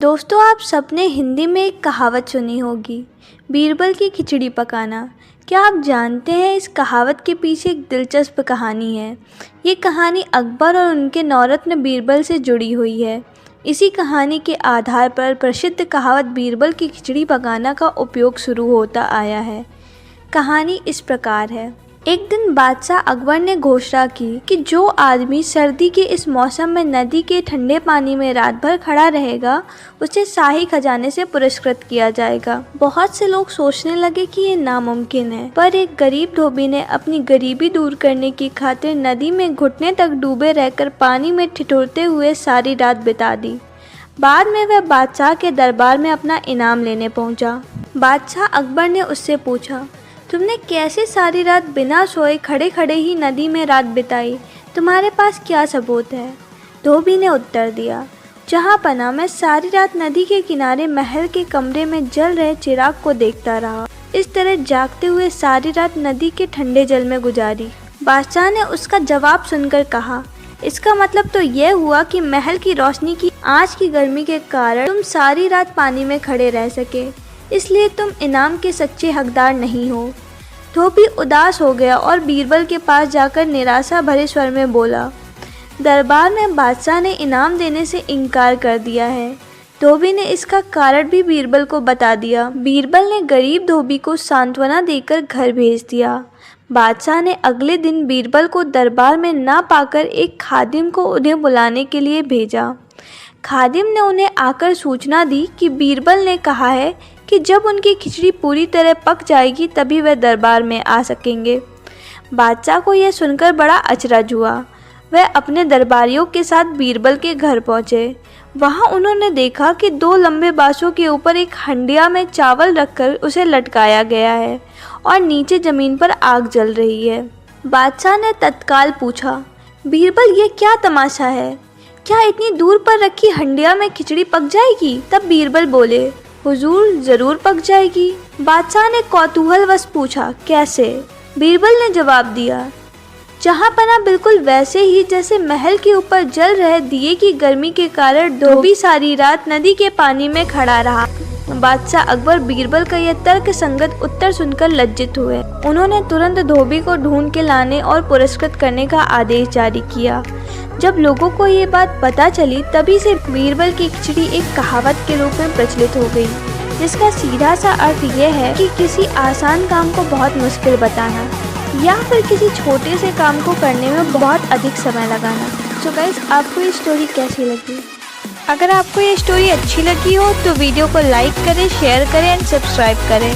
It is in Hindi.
दोस्तों, आप सबने हिंदी में एक कहावत सुनी होगी, बीरबल की खिचड़ी पकाना। क्या आप जानते हैं इस कहावत के पीछे एक दिलचस्प कहानी है। ये कहानी अकबर और उनके नौरत्न बीरबल से जुड़ी हुई है। इसी कहानी के आधार पर प्रसिद्ध कहावत बीरबल की खिचड़ी पकाना का उपयोग शुरू होता आया है। कहानी इस प्रकार है। एक दिन बादशाह अकबर ने घोषणा की कि जो आदमी सर्दी के इस मौसम में नदी के ठंडे पानी में रात भर खड़ा रहेगा, उसे शाही खजाने से पुरस्कृत किया जाएगा। बहुत से लोग सोचने लगे कि ये नामुमकिन है, पर एक गरीब धोबी ने अपनी गरीबी दूर करने की खातिर नदी में घुटने तक डूबे रहकर पानी में ठिठुरते हुए सारी रात बिता दी। बाद में वह बादशाह के दरबार में अपना इनाम लेने पहुंचा। बादशाह अकबर ने उससे पूछा, तुमने कैसे सारी रात बिना सोए खड़े खड़े ही नदी में रात बिताई? तुम्हारे पास क्या सबूत है? धोबी ने उत्तर दिया, जहाँ पना मैं सारी रात नदी के किनारे महल के कमरे में जल रहे चिराग को देखता रहा। इस तरह जागते हुए सारी रात नदी के ठंडे जल में गुजारी। बादशाह ने उसका जवाब सुनकर कहा, इसका मतलब तो यह हुआ कि महल की रोशनी की आज की गर्मी के कारण तुम सारी रात पानी में खड़े रह सके, इसलिए तुम इनाम के सच्चे हकदार नहीं हो। धोबी उदास हो गया और बीरबल के पास जाकर निराशा भरे स्वर में बोला, दरबार में बादशाह ने इनाम देने से इनकार कर दिया है। धोबी ने इसका कारण भी बीरबल को बता दिया। बीरबल ने गरीब धोबी को सांत्वना देकर घर भेज दिया। बादशाह ने अगले दिन बीरबल को दरबार में ना पाकर एक खादिम को उन्हें बुलाने के लिए भेजा। खादिम ने उन्हें आकर सूचना दी कि बीरबल ने कहा है कि जब उनकी खिचड़ी पूरी तरह पक जाएगी तभी वह दरबार में आ सकेंगे। बादशाह को यह सुनकर बड़ा अचरज हुआ। वह अपने दरबारियों के साथ बीरबल के घर पहुंचे। वहां उन्होंने देखा कि दो लंबे बांसों के ऊपर एक हंडिया में चावल रखकर उसे लटकाया गया है और नीचे ज़मीन पर आग जल रही है। बादशाह ने तत्काल पूछा, बीरबल, ये क्या तमाशा है? क्या इतनी दूर पर रखी हंडिया में खिचड़ी पक जाएगी? तब बीरबल बोले, हुजूर, जरूर पक जाएगी। बादशाह ने कौतूहलवश पूछा, कैसे? बीरबल ने जवाब दिया, जहाँ पना बिल्कुल वैसे ही जैसे महल के ऊपर जल रहे दिए की गर्मी के कारण धोबी सारी रात नदी के पानी में खड़ा रहा। बादशाह अकबर बीरबल का यह तर्क संगत उत्तर सुनकर लज्जित हुए। उन्होंने तुरंत धोबी को ढूंढ के लाने और पुरस्कृत करने का आदेश जारी किया। जब लोगों को ये बात पता चली, तभी से बीरबल की खिचड़ी एक कहावत के रूप में प्रचलित हो गई, जिसका सीधा सा अर्थ यह है कि किसी आसान काम को बहुत मुश्किल बताना या फिर किसी छोटे से काम को करने में बहुत अधिक समय लगाना। तो गाइस, आपको ये स्टोरी कैसी लगी? अगर आपको ये स्टोरी अच्छी लगी हो तो वीडियो को लाइक करें, शेयर करें एंड सब्सक्राइब करें।